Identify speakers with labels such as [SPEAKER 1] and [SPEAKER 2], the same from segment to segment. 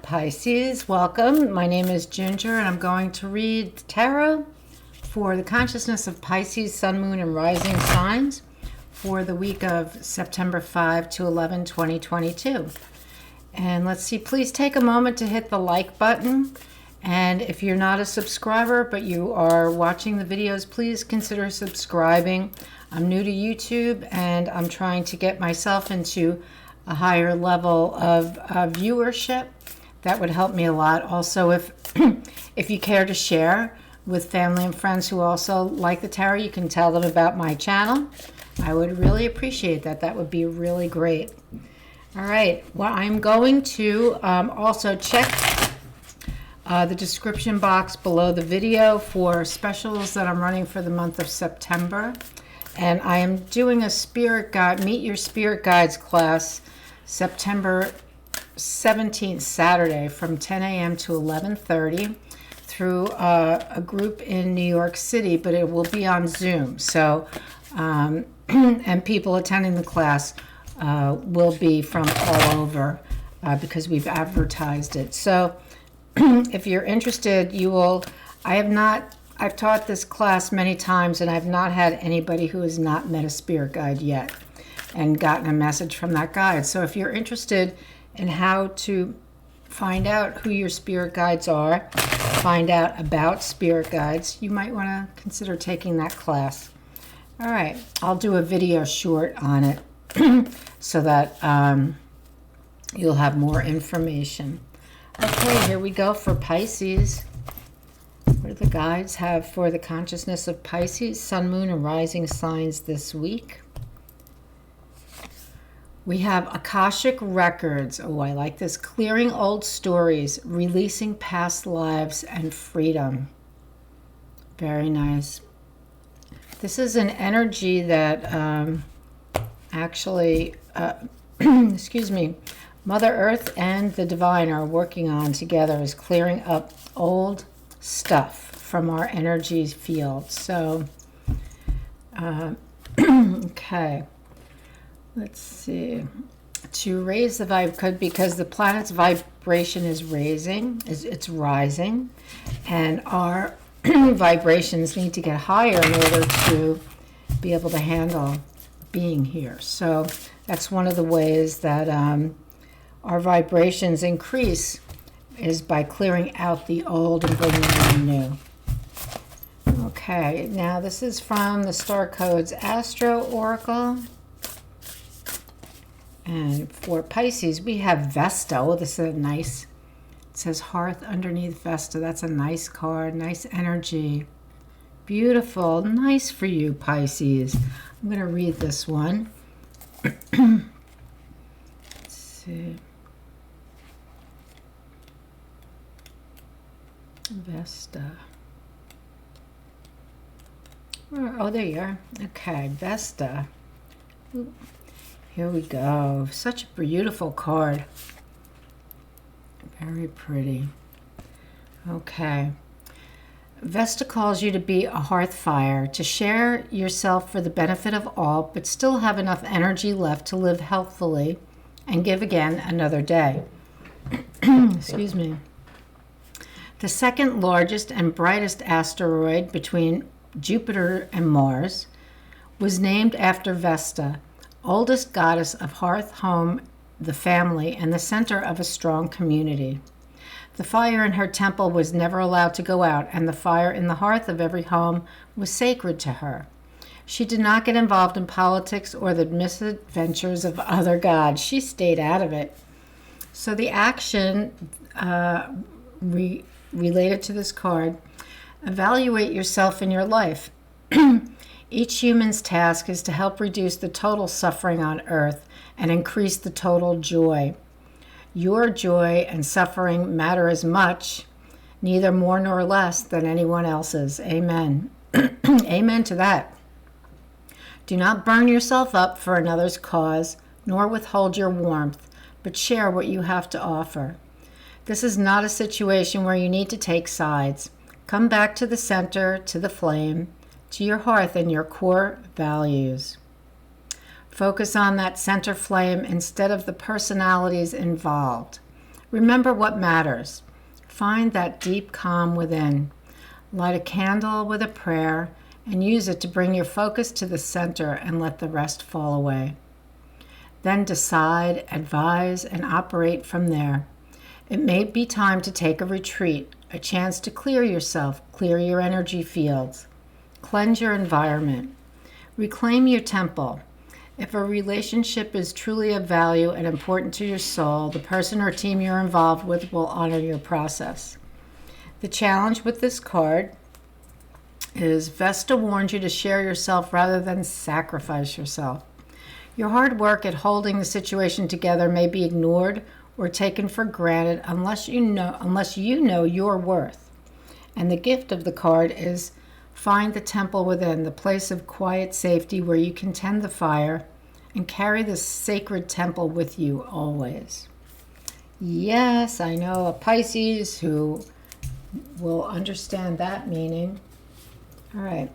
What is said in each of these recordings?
[SPEAKER 1] Pisces, welcome. My name is Ginger and I'm going to read tarot for the consciousness of Pisces, Sun, Moon, and Rising signs for the week of September 5 to 11, 2022. And let's see, please take a moment to hit the like button. And if you're not a subscriber but you are watching the videos, please consider subscribing. I'm new to YouTube and I'm trying to get myself into a higher level of viewership. That would help me a lot. Also, if if you care to share with family and friends who also like the tarot, you can tell them about my channel. I would really appreciate that. That would be really great. All right. Well, I'm going to also check the description box below the video for specials that I'm running for the month of September. And I am doing a spirit guide, Meet Your Spirit Guides class, September 17th, Saturday, from 10 a.m. to 11:30 through a group in New York City, but it will be on Zoom. So, and people attending the class will be from all over because we've advertised it. So if you're interested, you will, I've taught this class many times and I've not had anybody who has not met a spirit guide yet and gotten a message from that guide. So if you're interested in how to find out who your spirit guides are, find out about spirit guides, you might want to consider taking that class. All right, I'll do a video short on it so that you'll have more information. Okay, here we go for Pisces. What do the guides have for the consciousness of Pisces, Sun, Moon, and Rising signs this week? We have Akashic Records. Oh, I like this. Clearing old stories, releasing past lives, and freedom. Very nice. This is an energy that actually, excuse me, Mother Earth and the Divine are working on together, is clearing up old stuff from our energy field. So, okay. Let's see. To raise the vibe, because the planet's vibration is raising, it's rising, and our vibrations need to get higher in order to be able to handle being here. So that's one of the ways that our vibrations increase, is by clearing out the old and bringing in the new. Okay, now this is from the Star Codes Astro Oracle. And for Pisces, we have Vesta. Oh, this is a nice, it says Hearth underneath Vesta. That's a nice card, nice energy. Beautiful, nice for you, Pisces. I'm going to read this one. Let's see. Vesta. Oh, there you are. Okay, Vesta. Ooh. Here we go. Such a beautiful card. Very pretty. Okay. Vesta calls you to be a hearth fire, to share yourself for the benefit of all, but still have enough energy left to live healthfully and give again another day. Excuse me. The second largest and brightest asteroid between Jupiter and Mars was named after Vesta, oldest goddess of hearth, home, the family, and the center of a strong community. The fire in her temple was never allowed to go out, and the fire in the hearth of every home was sacred to her. She did not get involved in politics or the misadventures of other gods. She stayed out of it. So the action related to this card, evaluate yourself in your life. Each human's task is to help reduce the total suffering on earth and increase the total joy. Your joy and suffering matter as much, neither more nor less, than anyone else's. Amen. Amen to that. Do not burn yourself up for another's cause, nor withhold your warmth, but share what you have to offer. This is not a situation where you need to take sides. Come back to the center, to the flame, to your hearth and your core values. Focus on that center flame instead of the personalities involved. Remember what matters. Find that deep calm within. Light a candle with a prayer and use it to bring your focus to the center and let the rest fall away. Then decide, advise, and operate from there. It may be time to take a retreat, a chance to clear yourself, clear your energy fields, cleanse your environment, reclaim your temple. If a relationship is truly of value and important to your soul, the person or team you're involved with will honor your process. The challenge with this card is Vesta warns you to share yourself rather than sacrifice yourself. Your hard work at holding the situation together may be ignored or taken for granted unless you know your worth. And the gift of the card is find the temple within, the place of quiet safety where you can tend the fire and carry the sacred temple with you always. Yes, I know a Pisces who will understand that meaning. All right.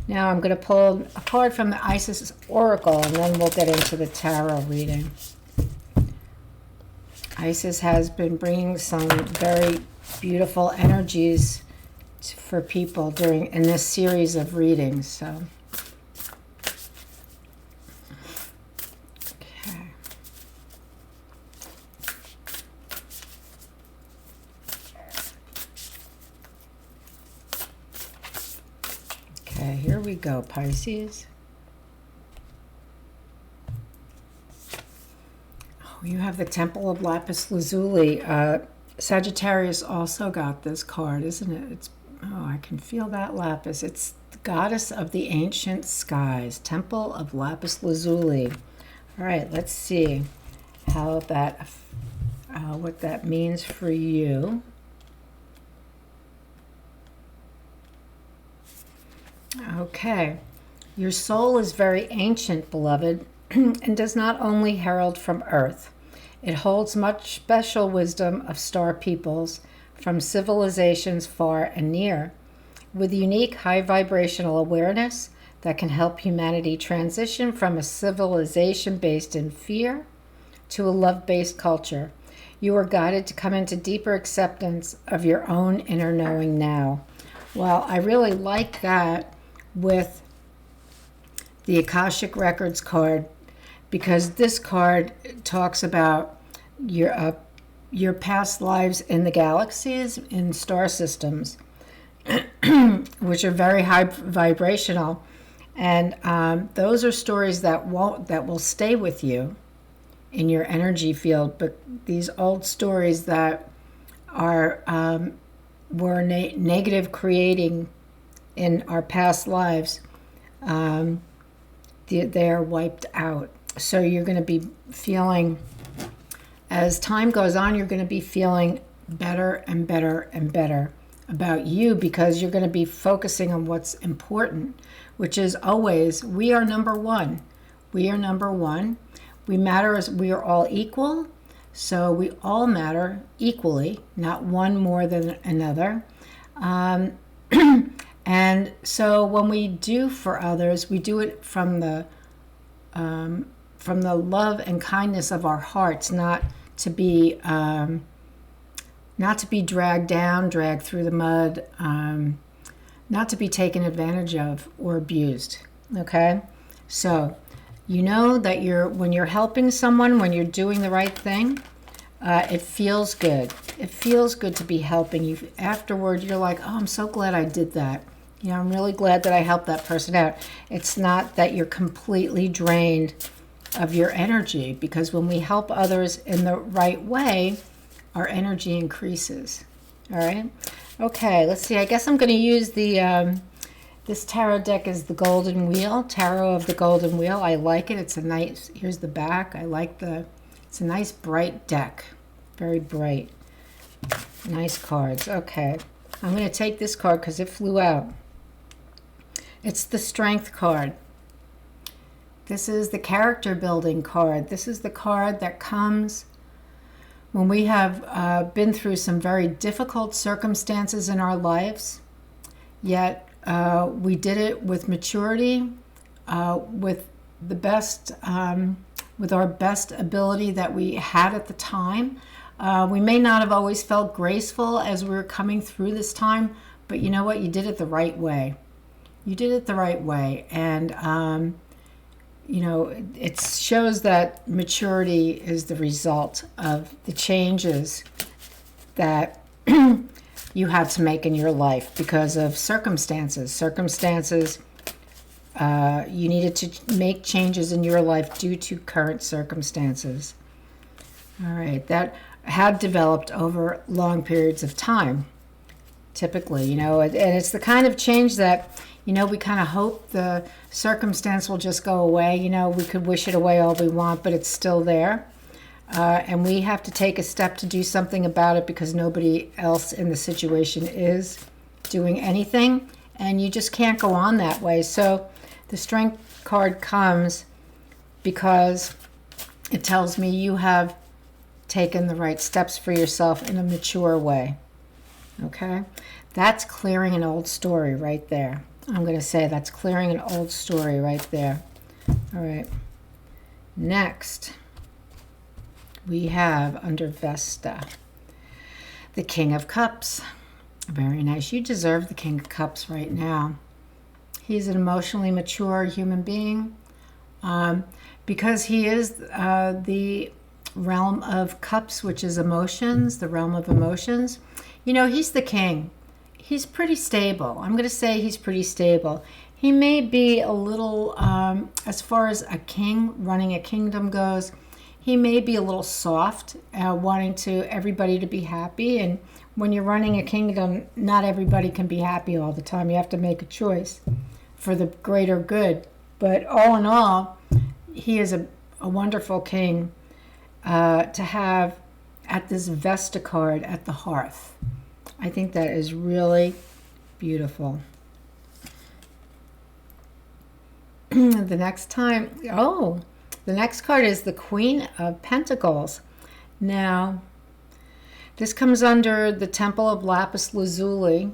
[SPEAKER 1] Now I'm going to pull a card from the Isis Oracle, and then we'll get into the tarot reading. Isis has been bringing some very beautiful energies for people in this series of readings. So, okay. Okay, here we go, Pisces. You have the Temple of Lapis Lazuli. Sagittarius also got this card, isn't it? I can feel that lapis. It's the goddess of the ancient skies, Temple of Lapis Lazuli. All right, let's see what that means for you. Okay, your soul is very ancient, beloved, and does not only herald from earth. It holds much special wisdom of star peoples from civilizations far and near, with unique high vibrational awareness that can help humanity transition from a civilization based in fear to a love-based culture. You are guided to come into deeper acceptance of your own inner knowing now. Well, I really like that with the Akashic Records card, because this card talks about your past lives in the galaxies, in star systems, which are very high vibrational, and those are stories that will stay with you in your energy field. But these old stories that were negative creating in our past lives, they are wiped out. So you're going to be feeling, as time goes on, you're going to be feeling better and better and better about you, because you're going to be focusing on what's important, which is always, we are number one. We are number one. We matter as we are all equal. So we all matter equally, not one more than another. And so when we do for others, we do it from the love and kindness of our hearts, not to be dragged down, dragged through the mud, not to be taken advantage of or abused. Okay, so you know that when you're helping someone, when you're doing the right thing, it feels good. It feels good to be helping you. Afterward, you're like, oh, I'm so glad I did that. I'm really glad that I helped that person out. It's not that you're completely drained of your energy, because when we help others in the right way, our energy increases. All right? Okay, let's see. I guess I'm going to use this tarot deck is the Golden Wheel, Tarot of the Golden Wheel. I like it. It's a nice, here's the back. It's a nice bright deck. Very bright. Nice cards. Okay. I'm going to take this card because it flew out. It's the Strength card. This is the character building card. This is the card that comes when we have been through some very difficult circumstances in our lives, yet we did it with maturity, with the best, with our best ability that we had at the time. We may not have always felt graceful as we were coming through this time, but you know what? You did it the right way. You did it the right way. And, it shows that maturity is the result of the changes that you had to make in your life because of circumstances. You needed to make changes in your life due to current circumstances. All right, that had developed over long periods of time, typically, and it's the kind of change that, we kind of hope the circumstance will just go away. We could wish it away all we want, but it's still there. And we have to take a step to do something about it because nobody else in the situation is doing anything. And you just can't go on that way. So the Strength card comes because it tells me you have taken the right steps for yourself in a mature way. Okay? That's clearing an old story right there. I'm going to say that's clearing an old story right there. All right. Next, we have under Vesta, the King of Cups. Very nice. You deserve the King of Cups right now. He's an emotionally mature human being because he is the realm of cups, which is emotions, the realm of emotions. He's the king. He's pretty stable. I'm going to say he's pretty stable. He may be a little, as far as a king running a kingdom goes, he may be a little soft, wanting everybody to be happy. And when you're running a kingdom, not everybody can be happy all the time. You have to make a choice for the greater good. But all in all, he is a wonderful king to have at this Vesta card at the hearth. I think that is really beautiful. The next card is the Queen of Pentacles. Now, this comes under the Temple of Lapis Lazuli.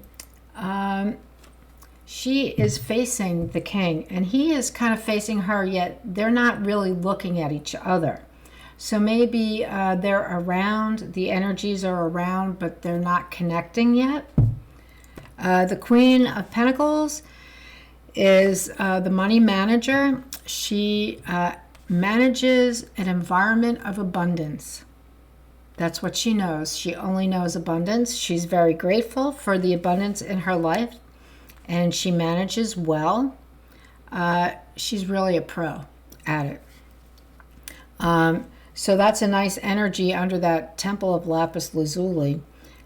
[SPEAKER 1] She is facing the king, and he is kind of facing her, yet they're not really looking at each other. So maybe they're around, the energies are around, but they're not connecting yet. The Queen of Pentacles is the money manager. She manages an environment of abundance. That's what she knows. She only knows abundance. She's very grateful for the abundance in her life, and she manages well. She's really a pro at it. So that's a nice energy under that Temple of Lapis Lazuli.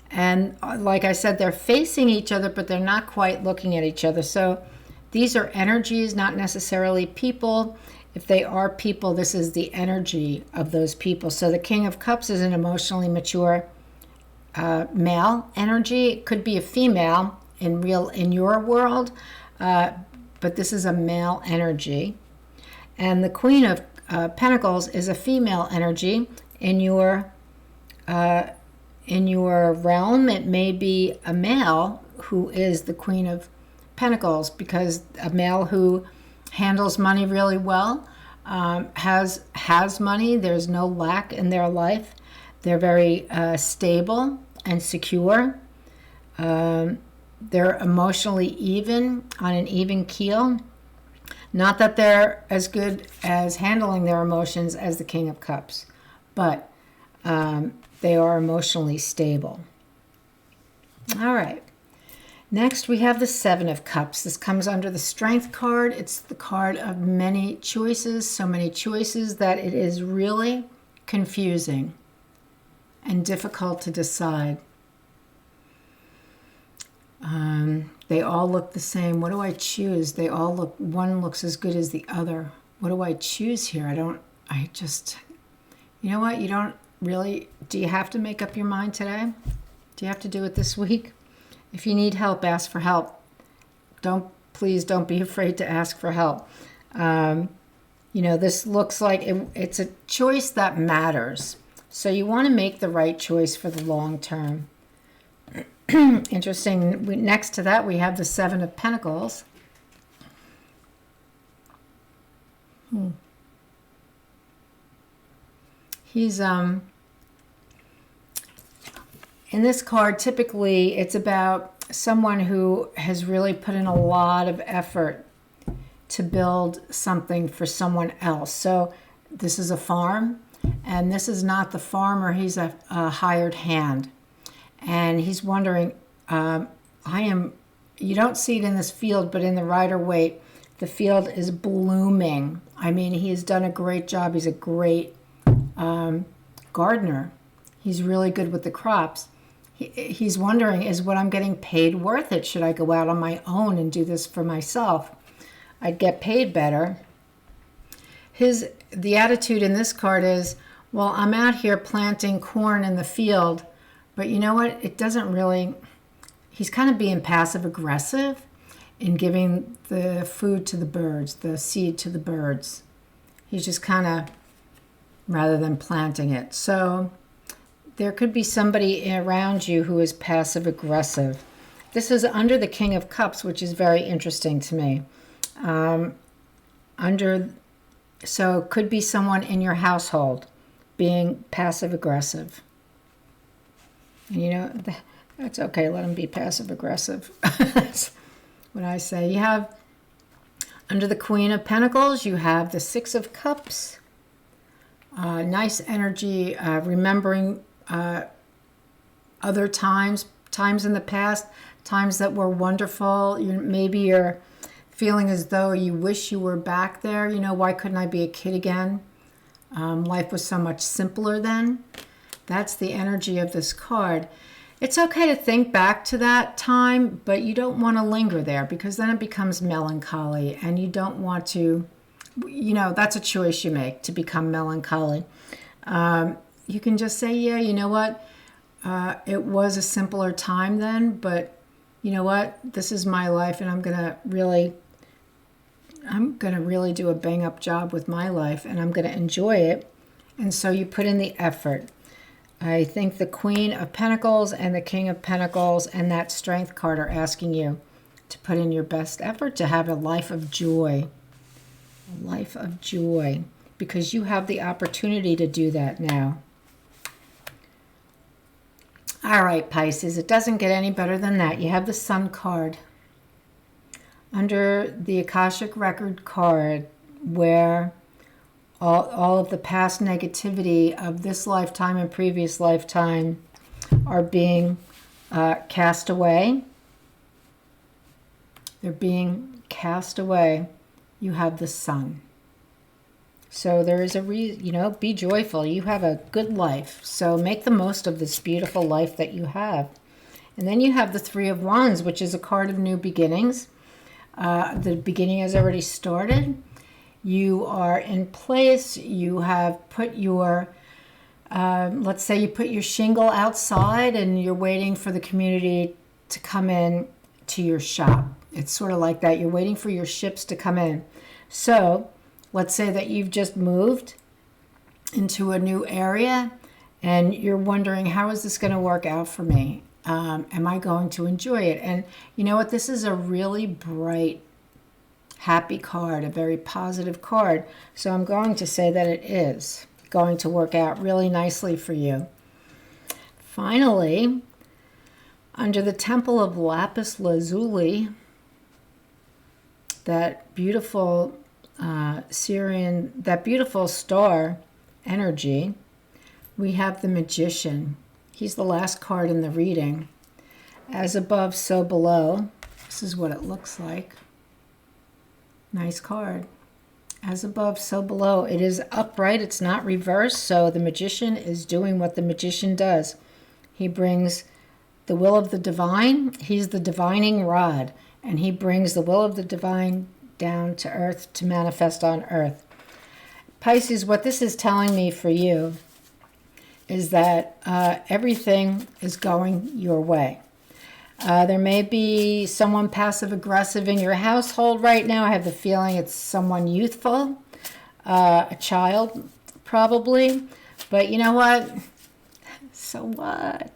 [SPEAKER 1] And like I said, they're facing each other, but they're not quite looking at each other. So these are energies, not necessarily people. If they are people, this is the energy of those people. So the King of Cups is an emotionally mature male energy. It could be a female in your world, but this is a male energy. And the Queen of Pentacles is a female energy in your realm. It may be a male who is the Queen of Pentacles, because a male who handles money really well, has money. There's no lack in their life. They're very stable and secure. They're emotionally even, on an even keel. Not that they're as good as handling their emotions as the King of Cups, but they are emotionally stable. All right. Next, we have the Seven of Cups. This comes under the Strength card. It's the card of many choices, so many choices that it is really confusing and difficult to decide. They all look the same. What do I choose? One looks as good as the other. What do I choose here? You know what? You don't really, do you have to make up your mind today? Do you have to do it this week? If you need help, ask for help. Please don't be afraid to ask for help. This looks like it's a choice that matters. So you want to make the right choice for the long term. Interesting. Next to that, we have the Seven of Pentacles. He's in this card, typically it's about someone who has really put in a lot of effort to build something for someone else. So this is a farm, and this is not the farmer, he's a hired hand. And he's wondering, you don't see it in this field, but in the Rider-Waite, the field is blooming. I mean, he has done a great job. He's a great gardener. He's really good with the crops. He's wondering, is what I'm getting paid worth it? Should I go out on my own and do this for myself? I'd get paid better. The attitude in this card is, well, I'm out here planting corn in the field, but you know what? It doesn't really, he's kind of being passive aggressive in giving the food to the birds, the seed to the birds. He's just kind of, rather than planting it. So there could be somebody around you who is passive aggressive. This is under the King of Cups, which is very interesting to me. So it could be someone in your household being passive aggressive. And you know, that's okay, let them be passive aggressive. That's what I say. You have, under the Queen of Pentacles, you have the Six of Cups. Nice energy, remembering other times in the past, times that were wonderful. Maybe you're feeling as though you wish you were back there. You know, why couldn't I be a kid again? Life was so much simpler then. That's the energy of this card. It's okay to think back to that time, but you don't want to linger there, because then it becomes melancholy, and you don't want to, you know, that's a choice you make, to become melancholy. You can just say, yeah, you know what? It was a simpler time then, but you know what? This is my life, and I'm gonna really do a bang-up job with my life, and I'm gonna enjoy it. And so you put in the effort. I think the Queen of Pentacles and the King of Pentacles and that Strength card are asking you to put in your best effort to have a life of joy. A life of joy, because you have the opportunity to do that now. All right, Pisces, it doesn't get any better than that. You have the Sun card. Under the Akashic Record card, where all of the past negativity of this lifetime and previous lifetime are being cast away. They're being cast away. You have the Sun. So there is a reason, you know, be joyful. You have a good life. So make the most of this beautiful life that you have. And then you have the Three of Wands, which is a card of new beginnings. The beginning has already started. You are in place. You have put your, let's say you put your shingle outside and you're waiting for the community to come in to your shop. It's sort of like that. You're waiting for your ships to come in. So let's say that you've just moved into a new area and you're wondering, how is this going to work out for me? Am I going to enjoy it? And you know what? This is a really bright, happy card, a very positive card. So I'm going to say that it is going to work out really nicely for you. Finally, under the Temple of Lapis Lazuli, that beautiful Syrian, that beautiful star energy, we have the Magician. He's the last card in the reading. As above, so below. This is what it looks like. Nice card. As above, so below. It is upright. It's not reversed. So the Magician is doing what the Magician does. He brings the will of the divine. He's the divining rod. And he brings the will of the divine down to earth to manifest on earth. Pisces, what this is telling me for you is that everything is going your way. There may be someone passive-aggressive in your household right now. I have the feeling it's someone youthful, a child probably. But you know what? So what?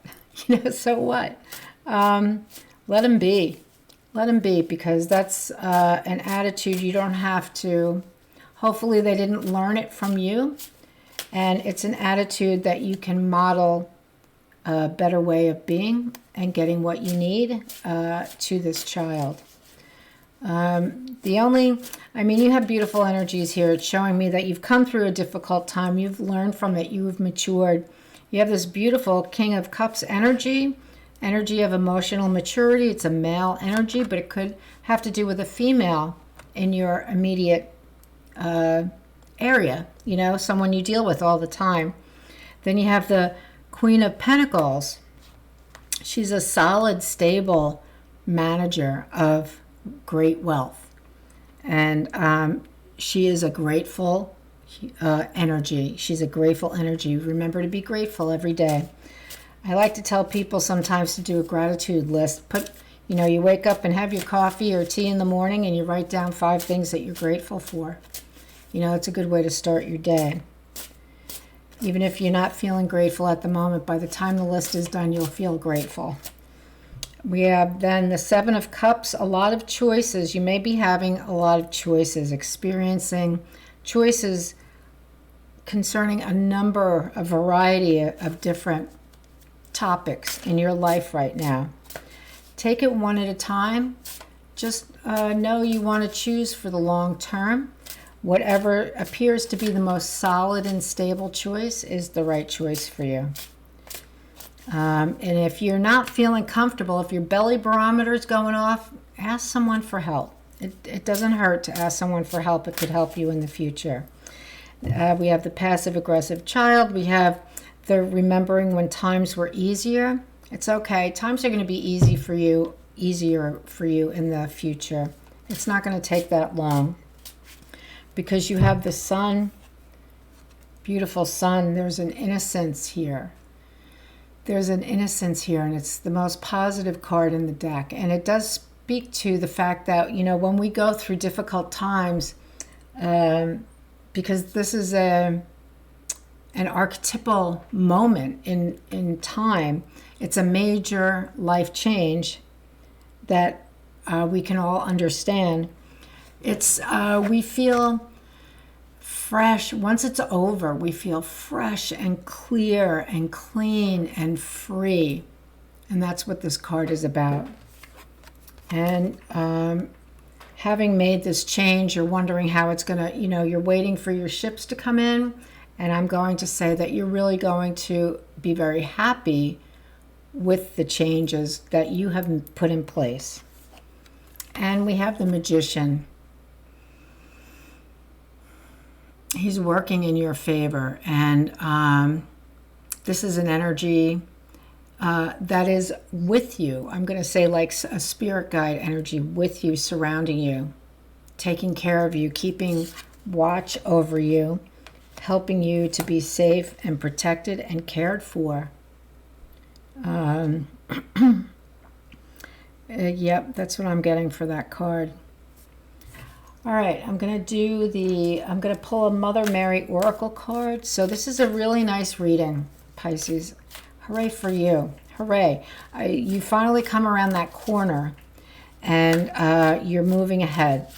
[SPEAKER 1] You know, so what? Let him be. Let him be, because that's an attitude you don't have to. Hopefully they didn't learn it from you. And it's an attitude that you can model a better way of being and getting what you need to this child. You have beautiful energies here. It's showing me that you've come through a difficult time. You've learned from it. You've matured. You have this beautiful King of Cups energy of emotional maturity. It's a male energy, but it could have to do with a female in your immediate area, someone you deal with all the time. Then you have the Queen of Pentacles. She's a solid, stable manager of great wealth. And she is a grateful energy. She's a grateful energy. Remember to be grateful every day. I like to tell people sometimes to do a gratitude list. You wake up and have your coffee or tea in the morning and you write down 5 things that you're grateful for. It's a good way to start your day. Even if you're not feeling grateful at the moment, by the time the list is done, you'll feel grateful. We have then the Seven of Cups, a lot of choices. You may be having a lot of choices, experiencing choices concerning a variety of different topics in your life right now. Take it one at a time. Just know you want to choose for the long term. Whatever appears to be the most solid and stable choice is the right choice for you. And if you're not feeling comfortable, if your belly barometer is going off, ask someone for help. It doesn't hurt to ask someone for help. It could help you in the future. We have the passive-aggressive child. We have the remembering when times were easier. It's okay. Times are going to be easier for you in the future. It's not going to take that long. Because you have the sun, beautiful sun, there's an innocence here. There's an innocence here, and it's the most positive card in the deck. And it does speak to the fact that, when we go through difficult times, because this is an archetypal moment in time, it's a major life change that we can all understand. We feel fresh. Once it's over, we feel fresh and clear and clean and free. And that's what this card is about. And having made this change, you're wondering how it's going to, you're waiting for your ships to come in. And I'm going to say that you're really going to be very happy with the changes that you have put in place. And we have the Magician. He's working in your favor, and this is an energy that is with you. I'm going to say like a spirit guide energy with you, surrounding you, taking care of you, keeping watch over you, helping you to be safe and protected and cared for. Yep, that's what I'm getting for that card. All right, I'm going to pull a Mother Mary Oracle card. So this is a really nice reading, Pisces. Hooray for you. Hooray. You finally come around that corner and you're moving ahead.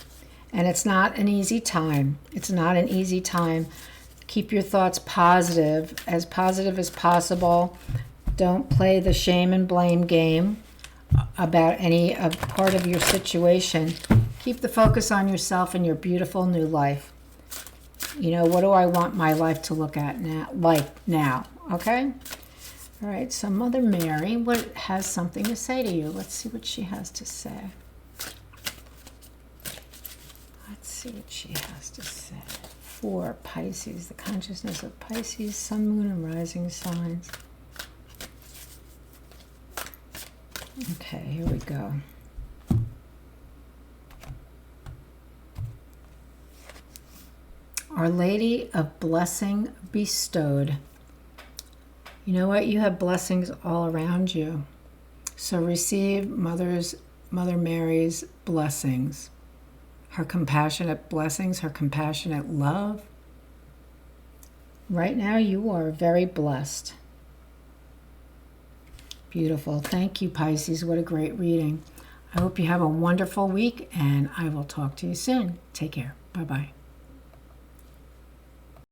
[SPEAKER 1] And it's not an easy time. It's not an easy time. Keep your thoughts positive as possible. Don't play the shame and blame game about any part of your situation. Keep the focus on yourself and your beautiful new life. What do I want my life to look at now? Okay? All right, so Mother Mary, what has something to say to you? Let's see what she has to say. For Pisces, the consciousness of Pisces, Sun, Moon, and Rising signs. Okay, here we go. Our Lady of Blessing bestowed. You know what? You have blessings all around you. So receive Mother Mary's blessings. Her compassionate blessings, her compassionate love. Right now you are very blessed. Beautiful. Thank you, Pisces. What a great reading. I hope you have a wonderful week, and I will talk to you soon. Take care. Bye-bye.